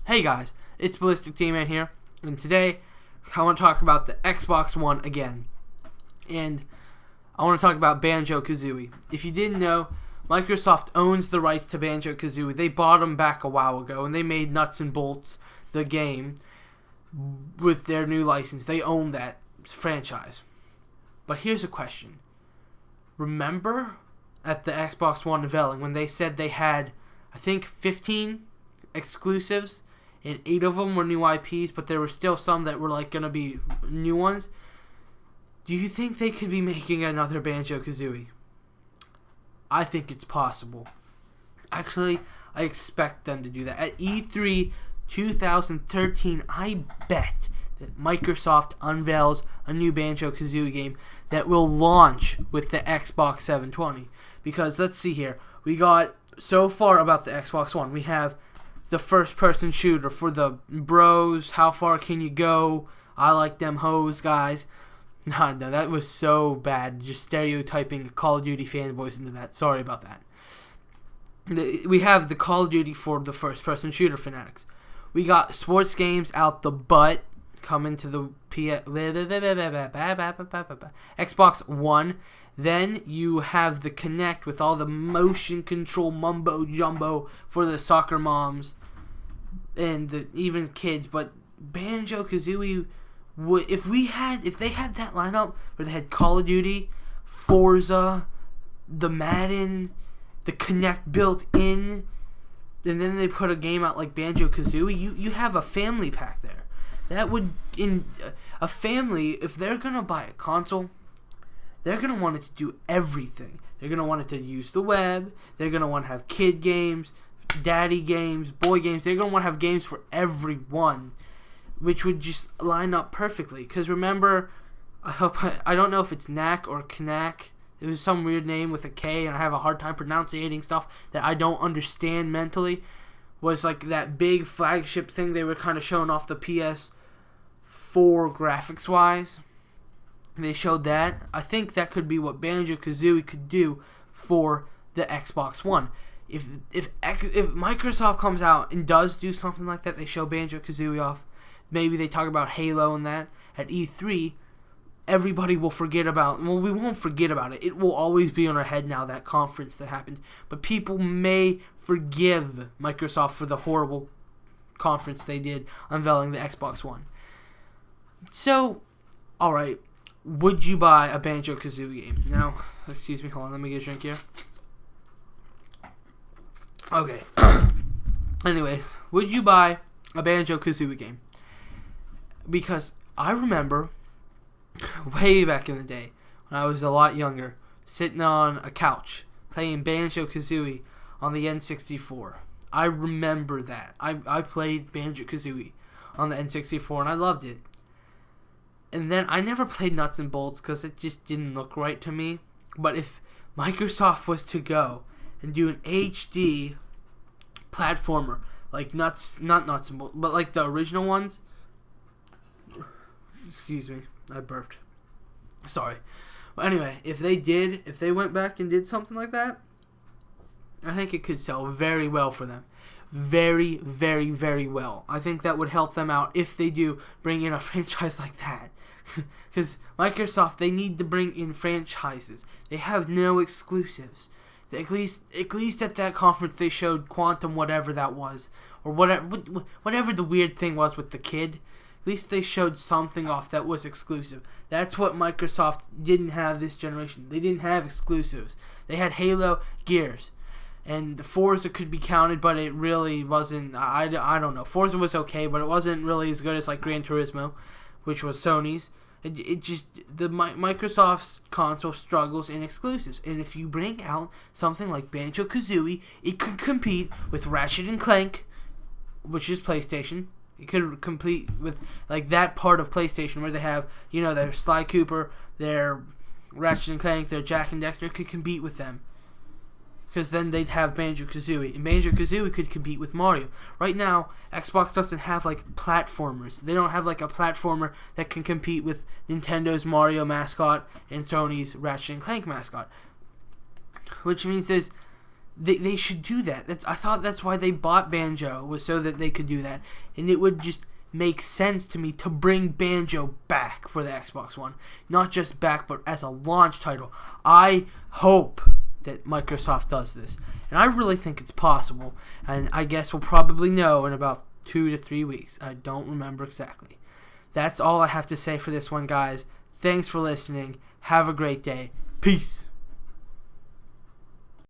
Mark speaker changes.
Speaker 1: Hey guys, it's Ballistic D-Man here, and today I want to talk about the Xbox One again. And I want to talk about Banjo Kazooie. If you didn't know, Microsoft owns the rights to Banjo Kazooie. They bought them back a while ago, and they made Nuts and Bolts, the game, with their new license. They own that franchise. But here's a question. Remember at the Xbox One unveiling when they said they had, I think, 15 exclusives? And 8 of them were new IPs, but there were still some that were like gonna be new ones. Do you think they could be making another Banjo Kazooie? I think it's possible. Actually, I expect them to do that. At E3 2013, I bet that Microsoft unveils a new Banjo Kazooie game that will launch with the Xbox 720. Because let's see here. We got so far about the Xbox One. We have the first-person shooter for the bros. How far can you go? I like them hoes, guys. No, that was so bad. Just stereotyping Call of Duty fanboys into that. Sorry about that. We have the Call of Duty for the first-person shooter fanatics. We got sports games out the butt coming to the Xbox One. Then you have the Kinect with all the motion control mumbo jumbo for the soccer moms and even kids. But Banjo Kazooie, if they had that lineup where they had Call of Duty, Forza, the Madden, the Kinect built in, and then they put a game out like Banjo Kazooie, you have a family pack there. That would, in a family, if they're gonna buy a console, they're going to want it to do everything. They're going to want it to use the web. They're going to want to have kid games, daddy games, boy games. They're going to want to have games for everyone, which would just line up perfectly. Because remember, I don't know if it's Knack or Knack. It was some weird name with a K, and I have a hard time pronouncing stuff that I don't understand mentally. Was like that big flagship thing they were kind of showing off the PS4 graphics-wise. They showed that. I think that could be what Banjo Kazooie could do for the Xbox One. If Microsoft comes out and does do something like that, they show Banjo Kazooie off. Maybe they talk about Halo and that at E3. Everybody will forget about. Well, we won't forget about it. It will always be on our head now, that conference that happened. But people may forgive Microsoft for the horrible conference they did unveiling the Xbox One. So, all right. Would you buy a Banjo Kazooie game? Now, excuse me, hold on, let me get a drink here. Okay. Anyway, would you buy a Banjo Kazooie game? Because I remember way back in the day when I was a lot younger, sitting on a couch playing Banjo Kazooie on the N64. I remember that. I played Banjo Kazooie on the N64 and I loved it. And then I never played Nuts and Bolts because it just didn't look right to me. But if Microsoft was to go and do an HD platformer like not Nuts and Bolts, but like the original ones. Excuse me, I burped. Sorry. But anyway, if they went back and did something like that, I think it could sell very well for them. Very, very, very well. I think that would help them out if they do bring in a franchise like that. Because Microsoft, they need to bring in franchises. They have no exclusives. At least at that conference they showed Quantum, whatever that was, or whatever the weird thing was with the kid. At least they showed something off that was exclusive. That's what Microsoft didn't have this generation. They didn't have exclusives. They had Halo, Gears. And the Forza could be counted, but it really wasn't. I don't know. Forza was okay, but it wasn't really as good as like Gran Turismo, which was Sony's. It just, the Microsoft's console struggles in exclusives. And if you bring out something like Banjo Kazooie, it could compete with Ratchet and Clank, which is PlayStation. It could compete with like that part of PlayStation where they have, you know, their Sly Cooper, their Ratchet and Clank, their Jack and Dexter. It could compete with them. Because then they'd have Banjo Kazooie, and Banjo Kazooie could compete with Mario. Right now, Xbox doesn't have like platformers. They don't have like a platformer that can compete with Nintendo's Mario mascot and Sony's Ratchet and Clank mascot. Which means They should do that. I thought that's why they bought Banjo, was so that they could do that. And it would just make sense to me to bring Banjo back for the Xbox One. Not just back, but as a launch title. I hope that Microsoft does this. And I really think it's possible. And I guess we'll probably know in about 2 to 3 weeks. I don't remember exactly. That's all I have to say for this one, guys. Thanks for listening. Have a great day. Peace.